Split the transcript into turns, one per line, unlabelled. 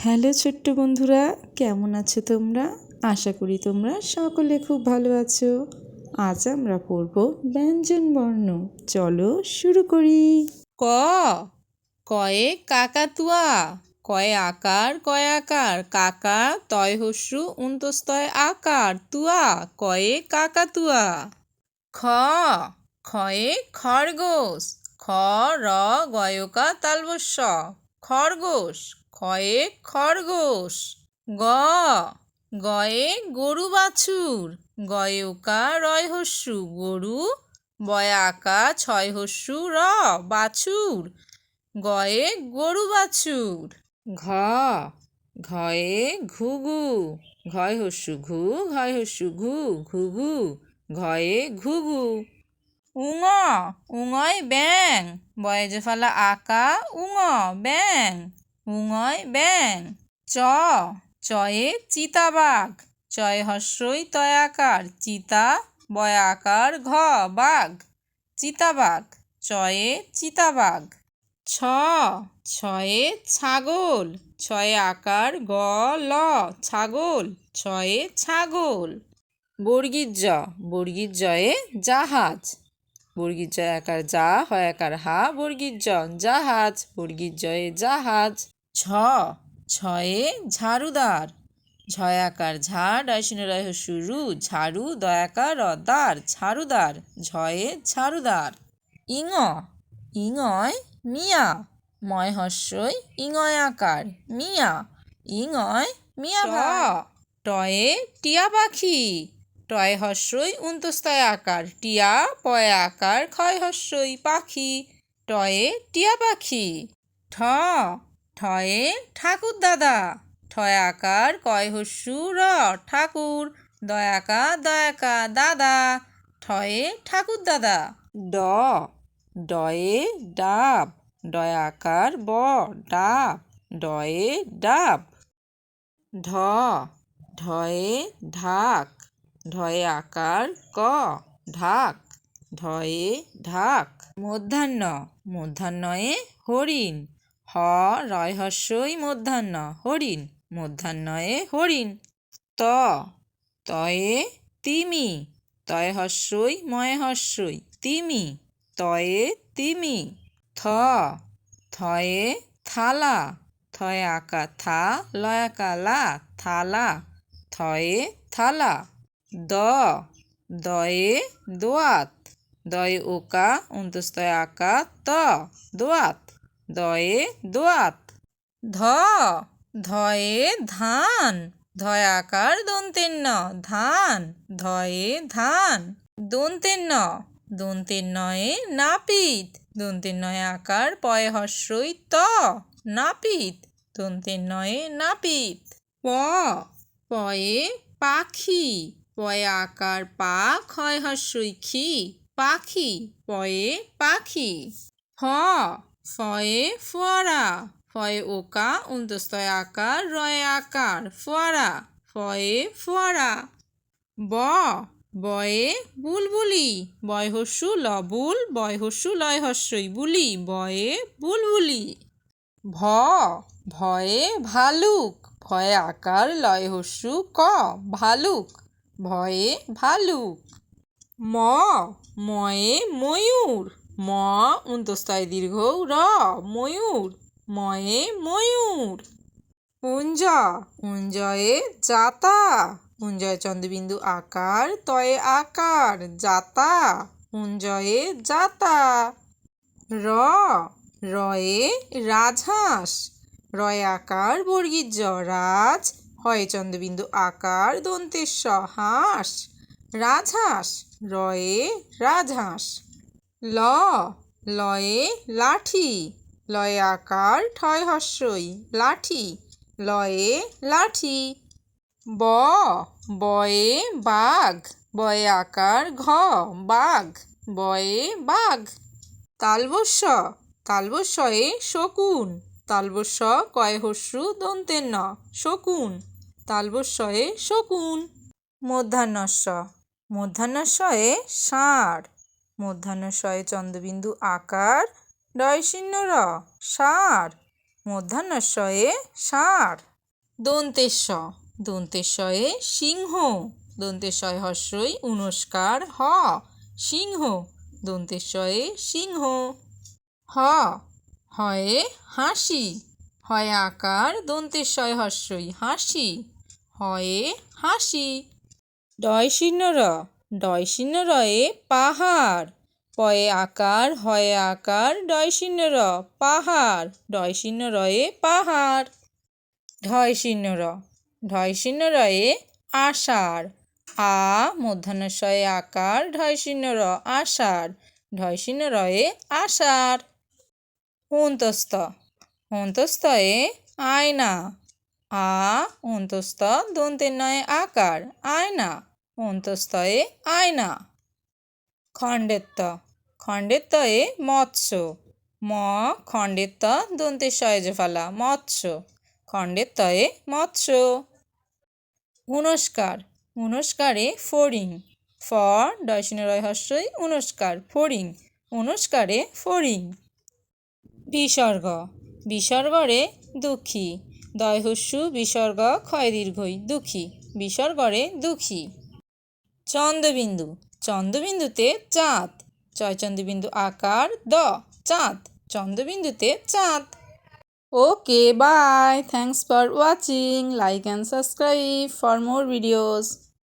Hello ছোট্ট বন্ধুরা, কেমন আছো তোমরা? আশা করি তোমরা সকলে খুব ভালো আছো। আজ আমরা পড়ব ব্যঞ্জন বর্ণ। চলো শুরু করি।
ক কয়ে কাকাতুয়া, কয়ে আকার কয়াকার, কাকা তয় হস্যু উন্তস্তয় আকার, তুয়া কয়ে কাকাতুয়া। খ খয়ে খরগোশ, খ র গয়কা তালবস্য, খরগোশ খয়ে খরগোশ। গ গয়ে গরু বাছুর, গয়কা রয় হস্যু গরু, বয়াকা ছয় হস্যু র বাছুর, গয়ে গরু বাছুর। ঘ ঘয়ে ঘুঘু, ঘয় হস্যু ঘু, ঘয় হস্যু ঘু, ঘুঘু ঘয়ে ঘুঘু। উঙ উঙয় ব্যাং, বয়ে যে ফালা আকা উঙ ব্যাং, উঙয় ব্যাং। চ চয়ে চিতাবাঘ, চয় হস্যই তয়াকার চিতা, বয় আকার ঘ বাঘ, চিতাবাঘ চয়ে চিতাবাঘ। ছ ছয়ে ছাগল, ছয়ে আকার গ ল ছাগল, ছয়ে ছাগল। বর্গীর জ, বর্গীর জয়ে জাহাজ, বর্গীর জয় আকার যা হয় আকার হা, বর্গীর জ জাহাজ, বর্গীর জয়ে জাহাজ। ছ ছয়ে ঝাড়ুদার, ঝয় আকার ঝা ডাইশিন রয় হস্যু রু, ঝাড়ু দয়াকার র দার, ঝাড়ুদার, ঝয়ে ঝাড়ুদার। ইঙ ইঙয় মিয়া, ময় হস্যই ইঙয় আকার মিয়া, ইঙয় মিয়া ভাই। টয়ে টিয়া পাখি, টয় হস্যই উন্তস্তয় আকার টিয়া, পয় আকার ক্ষয় হস্যই পাখি, টয়ে টিয়া পাখি। ঠ ঠয়ে ঠাকুর দাদা, ঠয় আকার কয় হস্যু র ঠাকুর, দয়াকা দয়াকা দাদা, ঠয়ে ঠাকুর দাদা। ড ডয়ে ডাব, ডয় আকার ব ডাব, ডয়ে ডাব। ঢ ঢয়ে ঢাক, ঢয়ে আকার ক ঢাক, ঢয়ে ঢাক। মধ্যাহ্ন মধ্যাহ্নয়ে হরিণ, হ রয় হস্যই মধ্যাহ্ন হরিণ, মধ্যাহ্নয়ে হরিণ। ত তয়ে তিমি, তয় হস্যই ময় হস্যই তিমি, তয়ে তিমি। থ থয়ে থালা, থয়ে আকা থা লয়াকা লা থালা, থয়ে থালা। দ দয়ে দোয়াত, দয়ে ওকা অন্তস্তয় আকা ত দোয়াত, দয়ে দোয়াত। ধ ধয়ে ধান, ধয় আকার দন্তের ন ধান, ধয়ে ধান। দন্তের ন দন্তের নয়ে নাপিত, দন্তের নয়ে আকার পয়ে হস্যই ত নাপিত, দন্তের নয়ে নাপিত। প পয়ে পাখি, পয়ে আকার পা ক্ষয় হস্যই খি পাখি, পয়ে পাখি। ফ ফয়ে ফোয়ারা, ফয়ে ওকা অন্তস্তয় আকার রয়ে আকার ফোয়ারা, ফয়ে ফোয়ারা। ব বয়ে বুলবুলি, বয় হস্যু লবুল, বয় হস্যু লয় হস্যই বুলি, বয়ে বুলবুলি। ভ ভয়ে ভালুক, ভয়ে আকার লয় হস্যু ক ভালুক, ভয়ে ভালুক। ম ময়ে ময়ূর, ম অন্তস্তয় দীর্ঘ র ময়ূর, ময়ে ময়ূর। উঞ্জ উঞ্জয়ে জাতা, উঞ্জয়ে চন্দ্রবিন্দু আকার তয়ে আকার জাতা, উঞ্জয়ে জাতা। র রয়ে রাজহাঁস, রয়ে আকার বর্গীর জ রাজ, হয় চন্দ্রবিন্দু আকার দন্তেশ হাঁস, রাজহাঁস, রয়ে রাজহাঁস। ল লয়ে লাঠি, লয়ে আকার ঠয় হস্যই লাঠি, লয়ে লাঠি। ব বয়ে বাঘ, বয়ে আকার ঘ বাঘ, বয়ে বাঘ। তালবস্য তালবস্যয়ে শকুন, তালবস্য কয় হস্যু দন্তের ন শকুন, তালবস্যয়ে শকুন। মধ্যাহ্নস্য মধ্যাহ্নস্যয়ে ষাঁড়, মধ্যাহ্নস্যয়ে চন্দ্রবিন্দু আকার ডয়শিন্য র ষাঁড়, মধ্যাহ্নস্যয়ে ষাঁড়। দন্তেশ দন্তেশয়ে সিংহ দন্তেশয় হস্যই উনস্কার হ সিংহ দন্তেশয়ে সিংহ হ হয়ে হাসি হয় আকার দন্তেশয় হস্যই হাসি হয়ে হাসি ডয় শূন্য র ডয় শূন্য রয়ে পাহাড় পয়ে আকার হয়ে আকার ডয় শূন্য র পাহাড় ডয় শূন্য রয়ে পাহাড় ঢয় শূন্য র ঢয় শূন্য রয়ে আষাঢ় আ মূর্ধন্যশয়ে আকার ঢয় শূন্য র আষাঢ় ঢয় শূন্য রয়ে আষাঢ় অন্তস্থ অন্তস্থয়ে আয়না আ অন্তস্থ দন্তের নয়ে আকার আয়না অন্তস্থয়ে আয়না খণ্ডেত্ব খণ্ডেত্বয়ে মৎস্য ম খণ্ডেত্ব দন্তের শয়ে ফেলা মৎস্য খণ্ডেত্বয়ে মৎস্য উনস্কার উনস্কারে ফড়িং ফ ডয় শূন্য রয় হস্যই উনস্কার ফড়িং উনস্কারে ফড়িং বিসর্গ বিসর্গরে দুঃখী দয় হস্যু বিসর্গ ক্ষয় দীর্ঘই দুঃখী বিসর্গরে দুঃখী চন্দ্রবিন্দু চন্দ্রবিন্দুতে চাঁদ চয়চন্দ্রবিন্দু আকার দ চাঁদ চন্দ্রবিন্দুতে চাঁদ okay bye thanks for watching like and subscribe for more videos